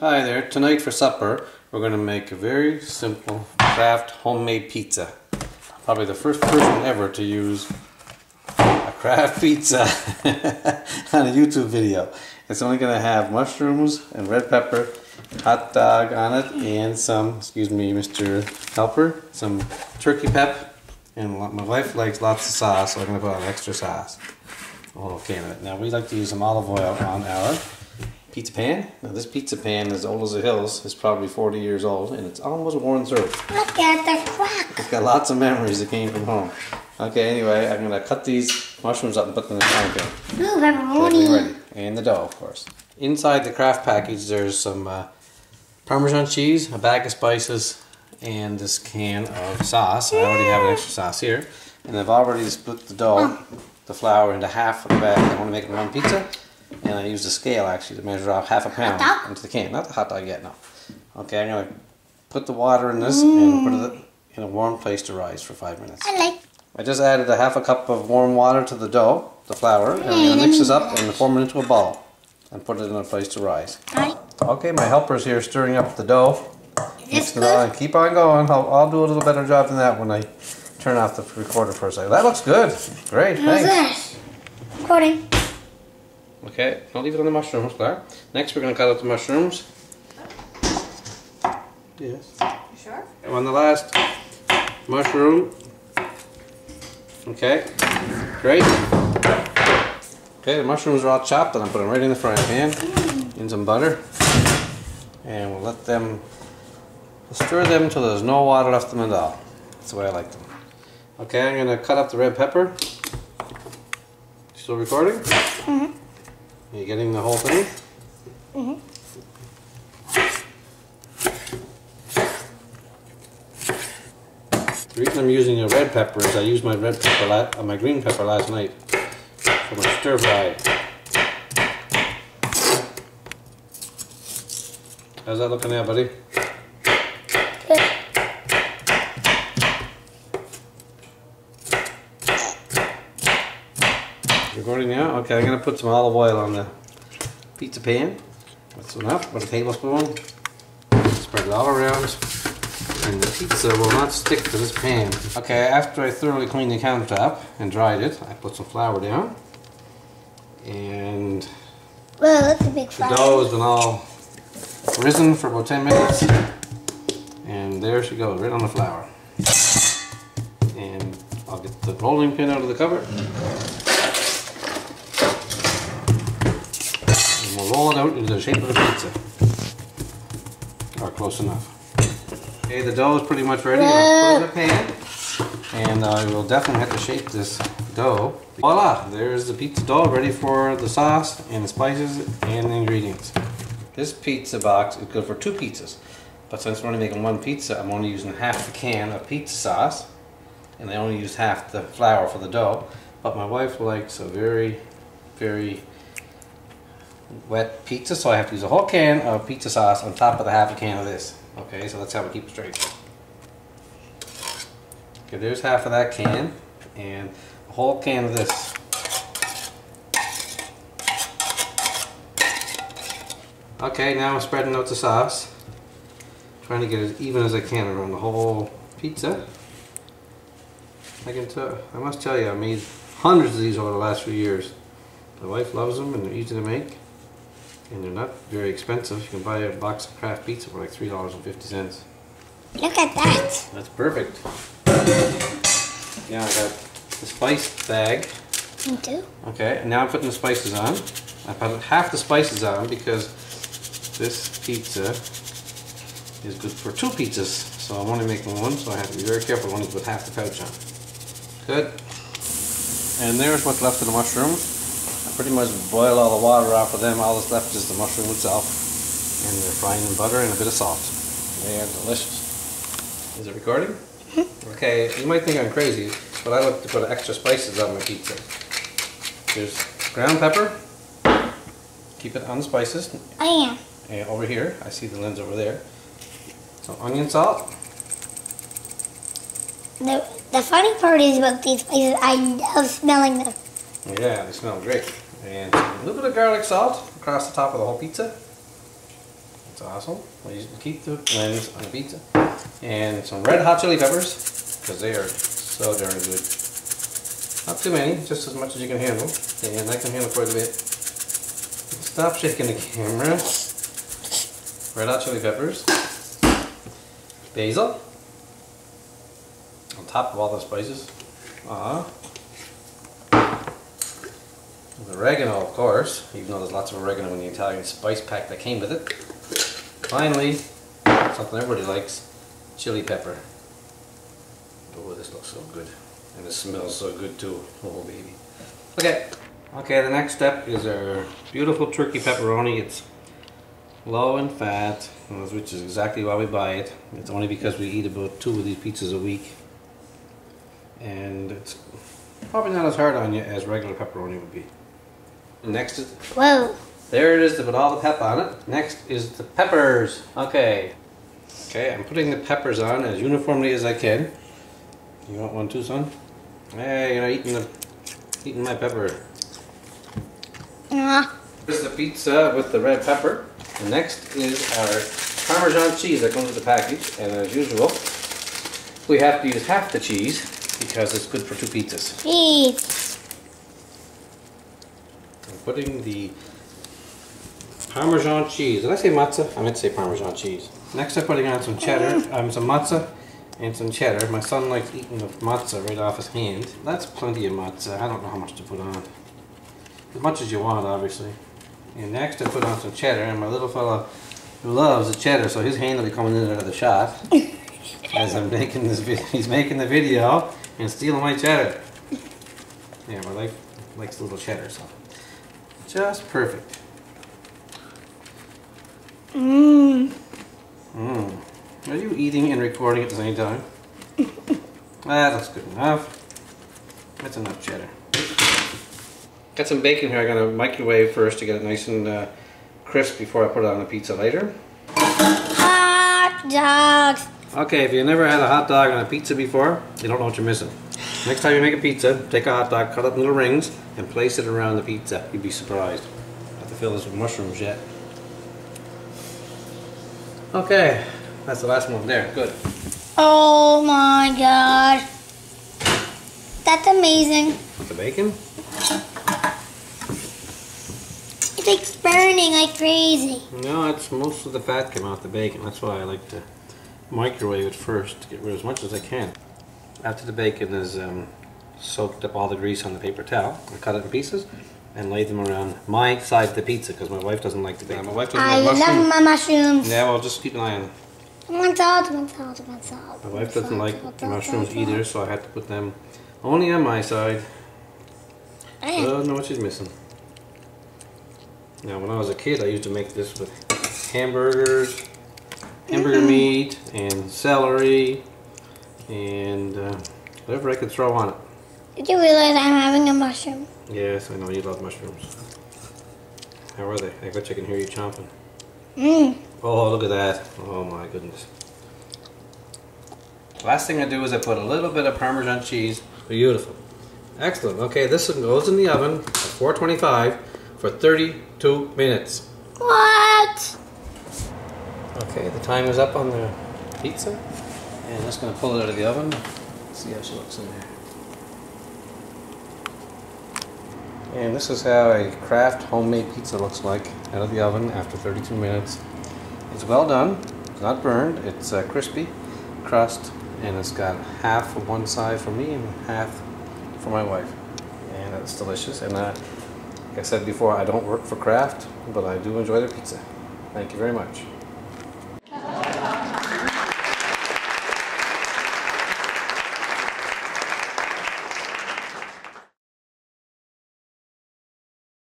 Hi there. Tonight for supper, we're going to make a very simple Kraft homemade pizza. Probably the first person ever to use a Kraft pizza on a YouTube video. It's only going to have mushrooms and red pepper, hot dog on it, and some, excuse me, Mr. Helper, some turkey pep. And my wife likes lots of sauce, so I'm going to put on extra sauce. A whole can of it. Now we like to use some olive oil on our pizza pan. Now this pizza pan, as old as the hills, is probably 40 years old, and it's almost worn through. Look at the crack. It's got lots of memories that came from home. Okay, anyway, I'm going to cut these mushrooms up and put them in the frying pan. Ooh, pepperoni. Ready. And the dough, of course. Inside the Kraft package, there's some Parmesan cheese, a bag of spices, and this can of sauce. I already have an extra sauce here. And I've already split the dough, the flour, into half of the bag. I want to make it one pizza. And I used a scale actually to measure off half a pound into the can. Not the hot dog yet, no. Okay, I'm going to put the water in this and put it in a warm place to rise for 5 minutes. I just added a half a cup of warm water to the dough, the flour, and I'm going to mix this up and form it into a ball and put it in a place to rise. Okay, my helper's here stirring up the dough. Mix it all and keep on going. I'll do a little better job than that when I turn off the recorder for a second. That looks good. Great, thanks. Recording. Okay, I'll leave it on the mushrooms, Claire. Next we're going to cut out the mushrooms. Yes. You sure? On the last mushroom. Okay, great. Okay, the mushrooms are all chopped and I'm putting them right in the frying pan in some butter. And we'll let them, stir them until there's no water left in them at all. That's the way I like them. Okay, I'm going to cut up the red pepper. Still recording? Mm-hmm. Are you getting the whole thing? Mm-hmm. The reason I'm using a red pepper is I used my red pepper, my green pepper last night for my stir fry. How's that looking now, buddy? Good. Recording now? Okay, I'm going to put some olive oil on the pizza pan. That's enough. Put a tablespoon. Spread it all around. And the pizza will not stick to this pan. Okay, after I thoroughly cleaned the countertop and dried it, I put some flour down. And Well, that's a big the flour. dough has been all risen for about 10 minutes. And there she goes, right on the flour. And I'll get the rolling pin out of the cupboard. We'll roll it out into the shape of a pizza. Or close enough. Okay, the dough is pretty much ready. I'll put it in the pan. And I will definitely have to shape this dough. Voila! There's the pizza dough ready for the sauce and the spices and the ingredients. This pizza box is good for 2 pizzas. But since we're only making 1 pizza, I'm only using half the can of pizza sauce. And I only used half the flour for the dough. But my wife likes a very, very wet pizza, so I have to use a whole can of pizza sauce on top of the half a can of this. Okay, so that's how we keep it straight. Okay, there's half of that can and a whole can of this. Okay, now I'm spreading out the sauce. Trying to get as even as I can around the whole pizza. I must tell you, I made hundreds of these over the last few years. My wife loves them and they're easy to make. And they're not very expensive. You can buy a box of Kraft pizza for like $3.50. Look at that. That's perfect. Yeah, I got the spice bag. Me too. Okay, and now I'm putting the spices on. I put half the spices on because this pizza is good for 2 pizzas. So I'm only making 1, so I have to be very careful when I put half the pouch on. Good. And there's what's left of the mushrooms. Pretty much boil all the water off of them. All that's left is the mushroom itself. And they're frying in butter and a bit of salt. They are delicious. Is it recording? Okay, you might think I'm crazy, but I like to put extra spices on my pizza. There's ground pepper. Keep it on the spices. I am. And over here, I see the lens over there. So onion salt. The funny part is about these spices, I love smelling them. Yeah, they smell great. And a little bit of garlic salt across the top of the whole pizza. That's awesome. Well, you keep the lens on the pizza. And some red hot chili peppers, because they are so darn good. Not too many, just as much as you can handle. And I can handle quite a bit. Stop shaking the camera. Red hot chili peppers. Basil. On top of all the spices. Oregano, of course, even though there's lots of oregano in the Italian spice pack that came with it. Finally, something everybody likes, chili pepper. Oh, this looks so good. And it smells so good too. Oh, baby. Okay, the next step is our beautiful turkey pepperoni. It's low in fat, which is exactly why we buy it. It's only because we eat about 2 of these pizzas a week. And it's probably not as hard on you as regular pepperoni would be. Next is... Whoa. There it is to put all the pep on it. Next is the peppers. Okay, I'm putting the peppers on as uniformly as I can. You want one too, son? Hey, you're not eating my pepper. Here's the pizza with the red pepper. And next is our Parmesan cheese that comes with the package. And as usual, we have to use half the cheese because it's good for 2 pizzas. Cheese. I'm putting the Parmesan cheese. Did I say matzah? I meant to say Parmesan cheese. Next I'm putting on some cheddar, some matzah and some cheddar. My son likes eating the matzah right off his hand. That's plenty of matzah. I don't know how much to put on. As much as you want, obviously. And next I put on some cheddar, and my little fella who loves the cheddar, so his hand will be coming in and out of the shot. As I'm making this video, he's making the video and stealing my cheddar. Yeah, my wife likes a little cheddar, so just perfect. Are you eating and recording at the same time? That's good enough. That's enough cheddar. Got some bacon here. I'm gonna microwave first to get it nice and crisp before I put it on the pizza later. Hot dogs. Okay, if you never had a hot dog on a pizza before, you don't know what you're missing. Next time you make a pizza, take a hot dog, cut it in little rings, and place it around the pizza. You'd be surprised. I have to fill this with mushrooms yet. Okay, that's the last one there. Good. Oh my gosh. That's amazing. The bacon? It's like burning like crazy. No, it's most of the fat came off the bacon. That's why I like to microwave it first to get rid of as much as I can. After the bacon is soaked up all the grease on the paper towel, I cut it in pieces and lay them around my side of the pizza because my wife doesn't like the bacon. My wife doesn't I like love my mushrooms. Yeah, well, just keep an eye on them. One salt. My wife doesn't like the mushrooms either, so I had to put them only on my side. I don't know what she's missing. Now, when I was a kid, I used to make this with hamburgers, hamburger meat, and celery, and whatever I could throw on it. Did you realize I'm having a mushroom? Yes, I know you love mushrooms. How are they? I bet you can hear you chomping. Oh, look at that. Oh my goodness. Last thing I do is I put a little bit of Parmesan cheese. Beautiful. Excellent. Okay, this one goes in the oven at 425 for 32 minutes. What? Okay, the time is up on the pizza. And I'm just going to pull it out of the oven. See how she looks in there. And this is how a Kraft homemade pizza looks like out of the oven after 32 minutes. It's well done. It's not burned. It's crispy crust, and it's got half of one side for me and half for my wife. And it's delicious. And like I said before, I don't work for Kraft, but I do enjoy their pizza. Thank you very much.